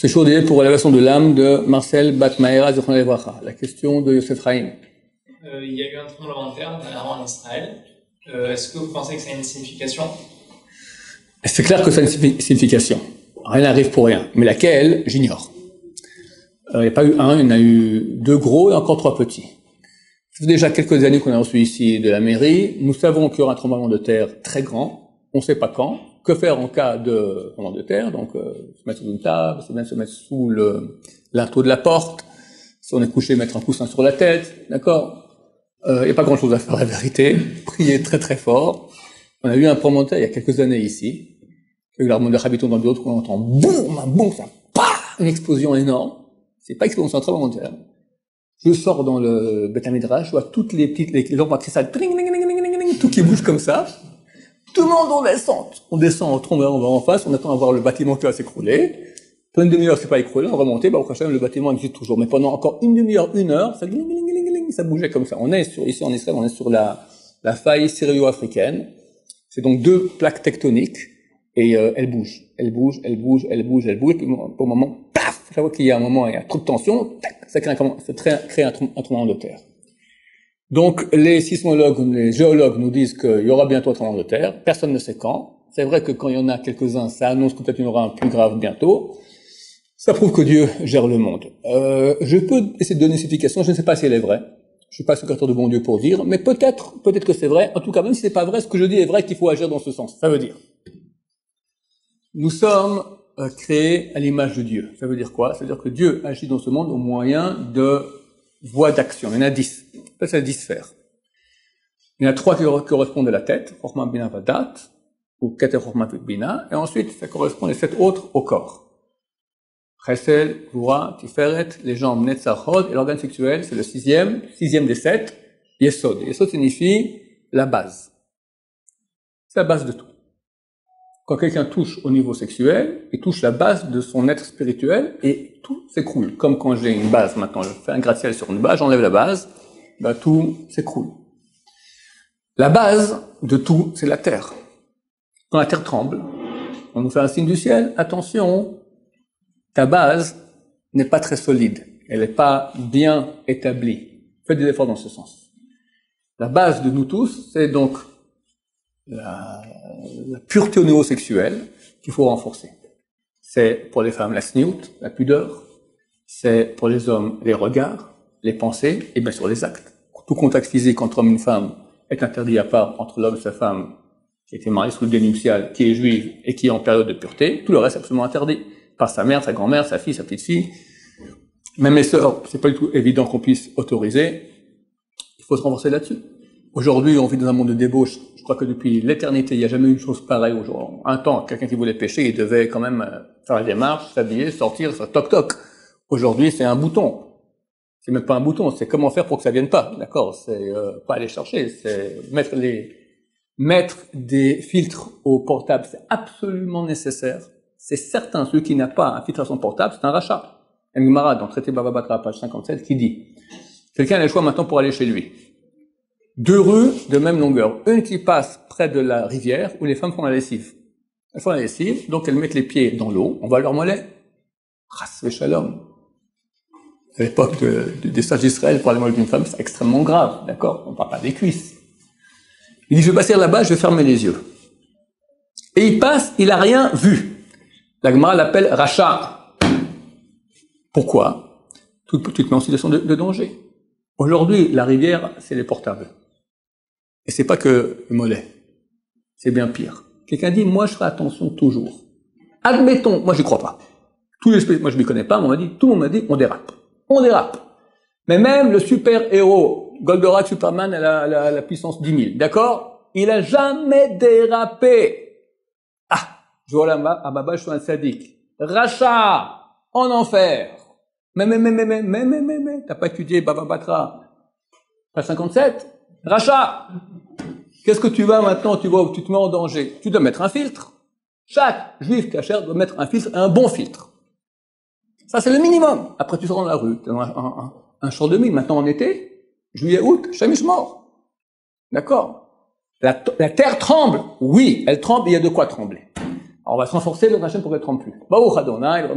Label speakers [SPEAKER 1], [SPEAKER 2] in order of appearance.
[SPEAKER 1] C'est chaud d'idée pour l'élévation de l'âme de Marcel Batmaera Zichron Levracha. La question de Yosef Haïm.
[SPEAKER 2] Il y a eu un tremblement de terre dernièrement en Israël. Est-ce que vous pensez que ça a une signification?
[SPEAKER 1] C'est clair que ça a une signification. Rien n'arrive pour rien. Mais laquelle, j'ignore. Il n'y a pas eu un, il y en a eu 2 gros et encore 3 petits. Ça fait déjà quelques années qu'on a reçu ici de la mairie. Nous savons qu'il y aura un tremblement de terre très grand. On ne sait pas quand. Que faire en cas de tremblement de terre? Donc, se mettre sous une table, c'est bien se mettre sous l'inteau de la porte. Si on est couché, mettre un coussin sur la tête. D'accord? Il n'y a pas grand chose à faire, la vérité. Prier très très fort. On a eu un tremblement de terre il y a quelques années ici. Avec l'harmonie de Habiton dans le bureau, on entend boum, un boum, ça, une explosion énorme. C'est pas explosion, c'est un tremblement de terre. Je sors dans le Beth Midrash, je vois toutes les petites, les lampes à cristal, tout qui bouge comme ça. Tout le monde, on descend, on tombe, on va en face, on attend à voir le bâtiment qui va s'écrouler. Pendant une demi-heure, c'est pas écroulé, on va remonter, au prochain, le bâtiment existe toujours. Mais pendant encore une demi-heure, 1 heure, ça bougeait comme ça. On est ici en Israël, on est sur la faille syrio-africaine. C'est donc 2 plaques tectoniques, et elles bougent. Et puis, au moment, paf! Ça voit qu'il y a un moment, il y a trop de tension, tac, ça crée un tremblement de terre. Donc, les sismologues, les géologues nous disent qu'il y aura bientôt un tremblement de terre. Personne ne sait quand. C'est vrai que quand il y en a quelques-uns, ça annonce que peut-être il y en aura un plus grave bientôt. Ça prouve que Dieu gère le monde. Je peux essayer de donner une signification. Je ne sais pas si elle est vraie. Je suis pas secrétaire de bon Dieu pour dire, mais peut-être que c'est vrai. En tout cas, même si c'est pas vrai, ce que je dis est vrai qu'il faut agir dans ce sens. Ça veut dire, nous sommes créés à l'image de Dieu. Ça veut dire quoi? Ça veut dire que Dieu agit dans ce monde au moyen de voies d'action. Il y en a 10. Ça, c'est 10 sphères. Il y en a 3 qui correspondent à la tête, Chokhmah Bina Vadat, ou Keter Chokhmah Bina, et ensuite, ça correspond les 7 autres au corps. Chesed, Gvura, Tiferet, les jambes, Netzach, Hod, et l'organe sexuel, c'est le 6e des 7, Yesod. Yesod signifie la base. C'est la base de tout. Quand quelqu'un touche au niveau sexuel, il touche la base de son être spirituel, et tout s'écroule. Comme quand j'ai une base, maintenant, je fais un gratte-ciel sur une base, j'enlève la base, tout s'écroule. La base de tout, c'est la terre. Quand la terre tremble, on nous fait un signe du ciel, attention, ta base n'est pas très solide, elle n'est pas bien établie. Faites des efforts dans ce sens. La base de nous tous, c'est donc la pureté au niveau sexuel qu'il faut renforcer. C'est pour les femmes la sniout, la pudeur, c'est pour les hommes les regards, les pensées et bien sûr les actes. Tout contact physique entre homme et une femme est interdit à part entre l'homme et sa femme qui a été mariée sous le dénuptial, qui est juive et qui est en période de pureté. Tout le reste est absolument interdit. Par sa mère, sa grand-mère, sa fille, sa petite-fille. Même les sœurs, c'est pas du tout évident qu'on puisse autoriser. Il faut se renforcer là-dessus. Aujourd'hui, on vit dans un monde de débauche. Je crois que depuis l'éternité, il n'y a jamais eu une chose pareille aujourd'hui. Un temps, quelqu'un qui voulait pécher, il devait quand même faire la démarche, s'habiller, sortir, faire toc-toc. Aujourd'hui, c'est un bouton. C'est même pas un bouton, c'est comment faire pour que ça vienne pas. D'accord? C'est pas aller chercher, c'est mettre des filtres au portable, c'est absolument nécessaire. C'est certain, celui qui n'a pas un filtre à son portable, c'est un rachat. Un Gemara dans Traité Bava Batra, page 57, qui dit, quelqu'un a le choix maintenant pour aller chez lui. 2 rues de même longueur. Une qui passe près de la rivière, où les femmes font la lessive. Elles font la lessive, donc elles mettent les pieds dans l'eau, on voit leur mollet. Ras shalom. À l'époque des sages d'Israël, pour les mollets d'une femme, c'est extrêmement grave, d'accord? On ne parle pas des cuisses. Il dit, je vais passer là-bas, je vais fermer les yeux. Et il passe, il a rien vu. La Gemara l'appelle rachat. Pourquoi? Tu te mets en situation de danger. Aujourd'hui, la rivière, c'est les portables. Et c'est pas que le mollet. C'est bien pire. Quelqu'un dit, moi, je ferai attention toujours. Admettons, moi, j'y crois pas. Moi, je m'y connais pas, mais tout le monde m'a dit, on dérape. On dérape. Mais même le super-héros, Goldorak, Superman, a la puissance 10 000. D'accord? Il a jamais dérapé. Je vois là, à ma base, je suis un sadique. Rachat, en enfer. Mais, t'as pas étudié Bava Batra, page 57? Rachat. Qu'est-ce que tu vas maintenant, tu vois où tu te mets en danger? Tu dois mettre un filtre. Chaque juif cachère doit mettre un filtre, un bon filtre. Ça, c'est le minimum. Après, tu sors dans la rue, tu as un short de mille. Maintenant, en été, juillet, août, chamiche mort. D'accord? La terre tremble. Oui, elle tremble, il y a de quoi trembler. Alors on va se renforcer, mais Hachem pour ne trompe plus. Baruch Adonai,